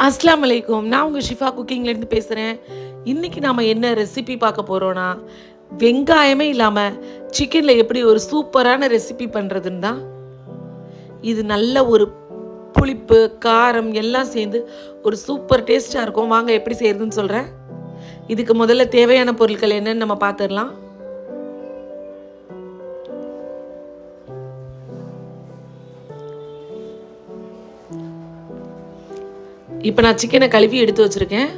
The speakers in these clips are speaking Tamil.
அஸ்ஸலாமு அலைக்கும். நான் உங்கள் ஷிஃபா குக்கிங்லேருந்து பேசுகிறேன். இன்றைக்கி நாம் என்ன ரெசிபி பார்க்க போகிறோன்னா, வெங்காயமே இல்லாமல் சிக்கனில் எப்படி ஒரு சூப்பரான ரெசிபி பண்ணுறதுன்னு தான். இது நல்ல ஒரு புளிப்பு, காரம் எல்லாம் சேர்ந்து ஒரு சூப்பர் டேஸ்ட்டாக இருக்கும். வாங்க எப்படி செய்கிறதுன்னு சொல்கிறேன். இதுக்கு முதல்ல தேவையான பொருட்கள் என்னன்னு நம்ம பார்த்துடலாம். இப்போ நான் சிக்கனை கழுவி எடுத்து வச்சுருக்கேன்.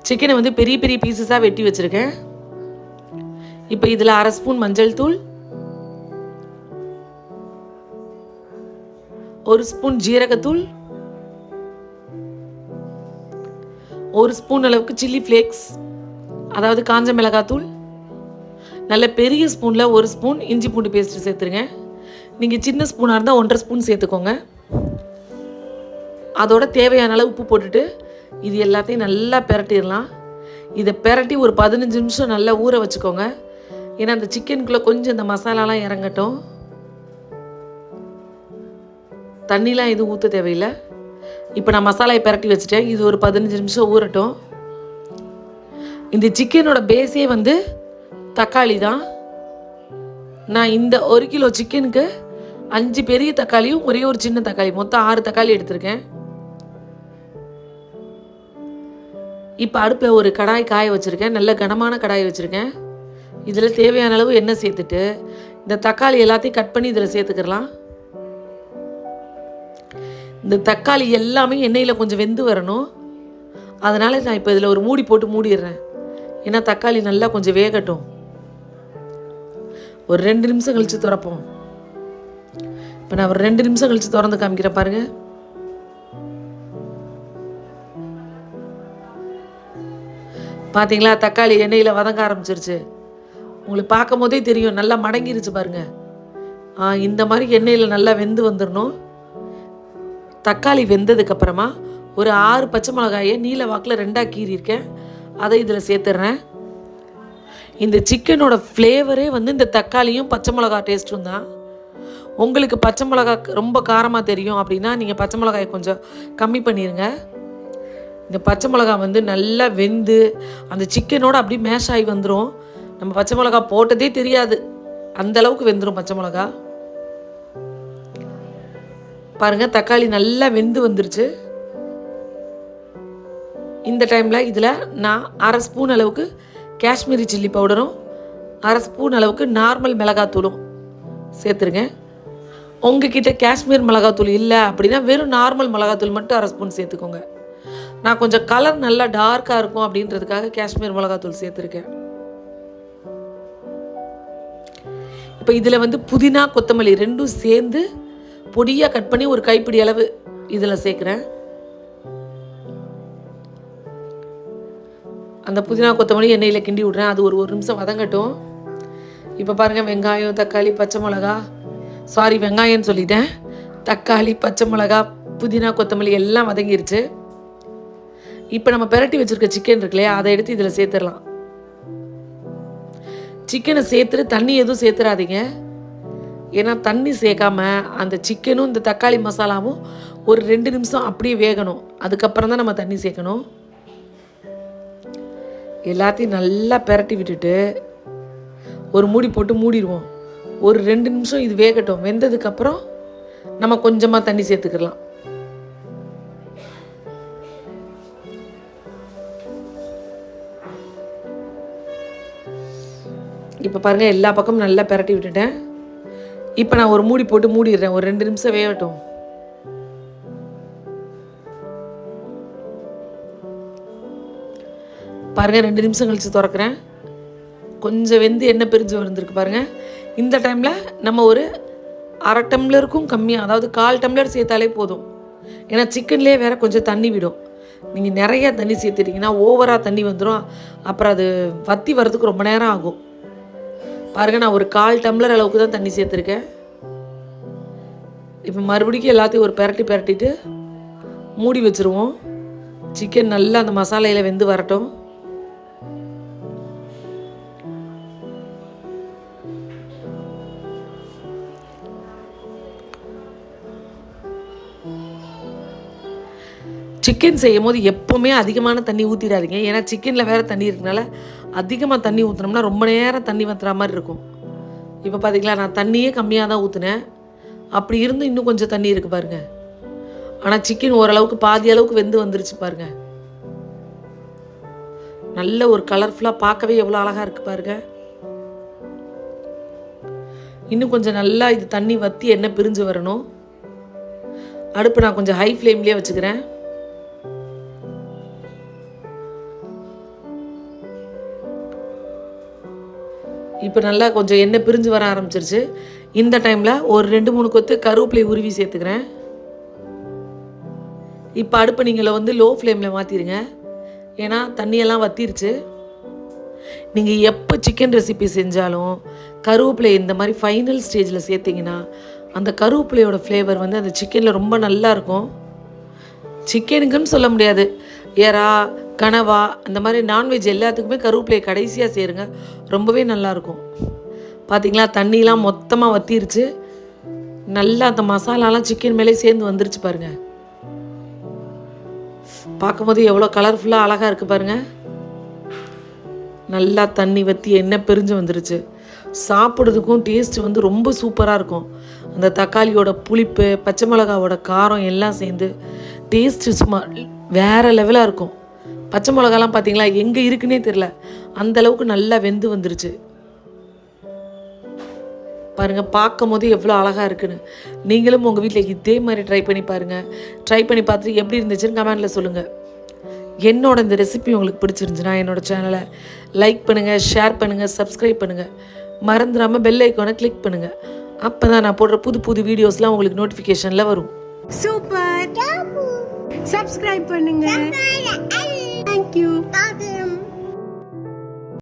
சிக்கனை வந்து பெரிய பெரிய பீசஸாக வெட்டி வச்சுருக்கேன். இப்போ இதில் 1/2 ஸ்பூன் மஞ்சள் தூள், 1 ஸ்பூன் ஜீரகத்தூள், 1 ஸ்பூன் அளவுக்கு சில்லி ஃப்ளேக்ஸ், அதாவது காஞ்ச மிளகாத்தூள், நல்ல பெரிய ஸ்பூனில் 1 ஸ்பூன் இஞ்சி பூண்டு பேஸ்ட்டு சேர்த்துருங்க. நீங்கள் சின்ன ஸ்பூனாக இருந்தால் 1.5 ஸ்பூன் சேர்த்துக்கோங்க. அதோட தேவையான அளவு உப்பு போட்டுட்டு இது எல்லாத்தையும் நல்லா பிரட்டிடலாம். இதை பிரட்டி ஒரு 15 நிமிஷம் நல்லா ஊற வச்சுக்கோங்க. ஏன்னா அந்த சிக்கனுக்குள்ளே கொஞ்சம் இந்த மசாலாலாம் இறங்கட்டும். தண்ணிலாம் எதுவும் ஊற்ற தேவையில்லை. இப்போ நான் மசாலாவை பிரட்டி வச்சுட்டேன். இது ஒரு 15 நிமிஷம் ஊறட்டும். இந்த சிக்கனோட பேஸே வந்து தக்காளி தான். நான் இந்த 1 கிலோ சிக்கனுக்கு 5 பெரிய தக்காளியும் ஒரே ஒரு சின்ன தக்காளி, மொத்தம் 6 தக்காளி எடுத்திருக்கேன். இப்போ அடுப்பில் ஒரு கடாய் காய வச்சுருக்கேன். நல்ல கனமான கடாய் வச்சுருக்கேன். இதில் தேவையான அளவு எண்ணெய் சேர்த்துட்டு இந்த தக்காளி எல்லாத்தையும் கட் பண்ணி இதில் சேர்த்துக்கலாம். இந்த தக்காளி எல்லாமே எண்ணெயில் கொஞ்சம் வெந்து வரணும். அதனால் நான் இப்போ இதில் ஒரு மூடி போட்டு மூடிடுறேன். ஏன்னா தக்காளி நல்லா கொஞ்சம் வேகட்டும். ஒரு 2 நிமிஷம் கழித்து திறப்போம். இப்போ நான் ஒரு 2 நிமிஷம் கழித்து திறந்து காமிக்கிறேன் பாருங்கள். பார்த்தீங்களா, தக்காளி எண்ணெயில் வதங்க ஆரம்பிச்சிருச்சு. உங்களுக்கு பார்க்கும் போதே தெரியும், நல்லா மடங்கிருச்சு பாருங்கள். இந்த மாதிரி எண்ணெயில் நல்லா வெந்து வந்துடணும். தக்காளி வெந்ததுக்கப்புறமா ஒரு 6 பச்சை மிளகாயை நீல வாக்கில் 2ஆக கீறியிருக்கேன். அதை இதில் சேர்த்துட்றேன். இந்த சிக்கனோட ஃப்ளேவரே வந்து இந்த தக்காளியும் பச்சை மிளகா டேஸ்ட்டும் தான். உங்களுக்கு பச்சை மிளகா ரொம்ப காரமாக தெரியும் அப்படின்னா நீங்கள் பச்சை மிளகாயை கொஞ்சம் கம்மி பண்ணிடுங்க. இந்த பச்சை மிளகா வந்து நல்லா வெந்து அந்த சிக்கனோடு அப்படியே மேஷ் ஆகி வந்துடும். நம்ம பச்சை மிளகா போட்டதே தெரியாது, அந்தளவுக்கு வெந்துடும் பச்சை மிளகா. பாருங்கள், தக்காளி நல்லா வெந்து வந்துருச்சு. இந்த டைமில் இதில் நான் 1/2 ஸ்பூன் அளவுக்கு காஷ்மீரி சில்லி பவுடரும் 1/2 ஸ்பூன் அளவுக்கு நார்மல் மிளகாத்தூளும் சேர்த்துருங்க. உங்ககிட்ட காஷ்மீர் மிளகாத்தூள் இல்லை அப்படின்னா வெறும் நார்மல் மிளகாத்தூள் மட்டும் 1/2 ஸ்பூன் சேர்த்துக்கோங்க. நான் கொஞ்சம் கலர் நல்லா டார்க்காக இருக்கும் அப்படின்றதுக்காக காஷ்மீர் மிளகாத்தூள் சேர்த்துருக்கேன். இப்போ இதில் வந்து புதினா, கொத்தமல்லி ரெண்டும் சேர்ந்து பொடியாக கட் பண்ணி ஒரு கைப்பிடி அளவு இதில் சேர்க்குறேன். அந்த புதினா கொத்தமல்லி எண்ணெயில் கிண்டி விட்றேன். அது ஒரு நிமிஷம் வதங்கட்டும். இப்போ பாருங்கள், வெங்காயம், தக்காளி, பச்சை மிளகா, வெங்காயம்னு சொல்லிட்டேன், தக்காளி, பச்சை மிளகா, புதினா, கொத்தமல்லி எல்லாம் வதங்கிருச்சு. இப்போ நம்ம பிரட்டி வச்சுருக்க சிக்கன் இருக்கு இல்லையா, அதை எடுத்து இதில் சேர்த்துடலாம். சிக்கனை சேர்த்துட்டு தண்ணி எதுவும் சேர்த்துறாதீங்க. ஏன்னா தண்ணி சேர்க்காம அந்த சிக்கனும் இந்த தக்காளி மசாலாவும் ஒரு 2 நிமிஷம் அப்படியே வேகணும். அதுக்கப்புறம் தான் நம்ம தண்ணி சேர்க்கணும். எல்லாத்தையும் நல்லா பிரட்டி விட்டுட்டு ஒரு மூடி போட்டு மூடிடுவோம். ஒரு 2 நிமிஷம் இது வேகட்டும். வெந்ததுக்கப்புறம் நம்ம கொஞ்சமாக தண்ணி சேர்த்துக்கலாம். இப்போ பாருங்கள், எல்லா பக்கமும் நல்லா பிரட்டி விட்டுட்டேன். இப்போ நான் ஒரு மூடி போட்டு மூடிடுறேன். ஒரு 2 நிமிஷம் வேகட்டும். பாருங்கள், 2 நிமிஷம் கழித்து திறக்கிறேன். கொஞ்சம் வெந்து எண்ணெய் பிரிஞ்சு வந்துருக்கு பாருங்கள். இந்த டைமில் நம்ம ஒரு 1/2 டம்ளருக்கும் கம்மியாக, அதாவது 1/4 டம்ளர் சேர்த்தாலே போதும். ஏன்னா சிக்கன்லேயே வேறு கொஞ்சம் தண்ணி விடும். நீங்கள் நிறையா தண்ணி சேர்த்துட்டிங்கன்னா ஓவராக தண்ணி வந்துடும். அப்புறம் அது வற்றி வர்றதுக்கு ரொம்ப நேரம் ஆகும். பாருங்கள், நான் ஒரு 1/4 டம்ளர் அளவுக்கு தான் தண்ணி சேர்த்துருக்கேன். இப்போ மறுபடியும் எல்லாத்தையும் ஒரு பிரட்டிட்டு மூடி வச்சுருவோம். சிக்கன் நல்லா அந்த மசாலையில் வெந்து வரட்டும். சிக்கன் செய்யும் போது எப்போவுமே அதிகமான தண்ணி ஊற்றிடாதீங்க. ஏன்னா சிக்கனில் வேறு தண்ணி இருக்கனால அதிகமாக தண்ணி ஊற்றினோம்னா ரொம்ப நேரம் தண்ணி வத்துற மாதிரி இருக்கும். இப்போ பார்த்தீங்களா, நான் தண்ணியே கம்மியாக தான் ஊற்றினேன். அப்படி இருந்து இன்னும் கொஞ்சம் தண்ணி இருக்குது பாருங்கள். ஆனால் சிக்கன் ஓரளவுக்கு பாதி அளவுக்கு வெந்து வந்துருச்சு பாருங்கள். நல்ல ஒரு கலர்ஃபுல்லாக பார்க்கவே எவ்வளோ அழகாக இருக்குது பாருங்கள். இன்னும் கொஞ்சம் நல்லா இது தண்ணி வற்றி எண்ணெய் பிரிஞ்சு வரணும். அடுப்பு நான் கொஞ்சம் ஹை ஃப்ளேம்லேயே வச்சுக்கிறேன். இப்போ நல்லா கொஞ்சம் எண்ணெய் பிரிஞ்சு வர ஆரம்பிச்சிருச்சு. இந்த டைமில் ஒரு 2-3 கொத்து கருவேப்பிலை உருவி சேர்த்துக்கிறேன். இப்போ அடுப்பை நீங்கள் லோ ஃப்ளேமில் மாற்றிடுங்க. ஏன்னா தண்ணியெல்லாம் வற்றிருச்சு. நீங்கள் எப்போ சிக்கன் ரெசிபி செஞ்சாலும் கருவேப்பிலை இந்த மாதிரி ஃபைனல் ஸ்டேஜில் சேர்த்திங்கன்னா அந்த கருவேப்பிலையோட ஃப்ளேவர் அந்த சிக்கனில் ரொம்ப நல்லாயிருக்கும். சிக்கனுக்குன்னு சொல்ல முடியாது, எறா, கனவா, அந்த மாதிரி நான்வெஜ் எல்லாத்துக்குமே கருவேப்பிலையை கடைசியாக சேருங்க, ரொம்பவே நல்லாயிருக்கும். பார்த்திங்களா, தண்ணியெலாம் மொத்தமாக வற்றிருச்சு. நல்லா அந்த மசாலாலாம் சிக்கன் மேலே சேர்ந்து வந்துருச்சு பாருங்கள். பார்க்கும்போது எவ்வளோ கலர்ஃபுல்லாக அழகாக இருக்குது பாருங்கள். நல்லா தண்ணி வற்றி எண்ணெய் பிரிஞ்சு வந்துருச்சு. சாப்பிட்றதுக்கும் டேஸ்ட்டு ரொம்ப சூப்பராக இருக்கும். அந்த தக்காளியோட புளிப்பு, பச்சை மிளகாவோட காரம் எல்லாம் சேர்ந்து டேஸ்ட்டு சும்மா வேறு லெவலாக இருக்கும். பச்சை மிளகாலாம் பார்த்தீங்களா எங்கே இருக்குன்னே தெரில, அந்தளவுக்கு நல்லா வெந்து வந்துருச்சு பாருங்கள். பார்க்கும் போது எவ்வளோ அழகாக இருக்குன்னு. நீங்களும் உங்கள் வீட்டில் இதே மாதிரி ட்ரை பண்ணி பாருங்கள். ட்ரை பண்ணி பார்த்துட்டு எப்படி இருந்துச்சுன்னு கமெண்டில் சொல்லுங்கள். என்னோட இந்த ரெசிபி உங்களுக்கு பிடிச்சிருந்துச்சுன்னா என்னோடய சேனலை லைக் பண்ணுங்கள், ஷேர் பண்ணுங்கள், சப்ஸ்கிரைப் பண்ணுங்கள். மறந்துடாமல் பெல் ஐக்கானை கிளிக் பண்ணுங்கள். அப்போ தான் நான் போடுற புது புது வீடியோஸ்லாம் உங்களுக்கு நோட்டிஃபிகேஷனில் வரும். சூப்பர். சப்ஸ்கிரைப் பண்ணுங்க. தேங்க்யூ.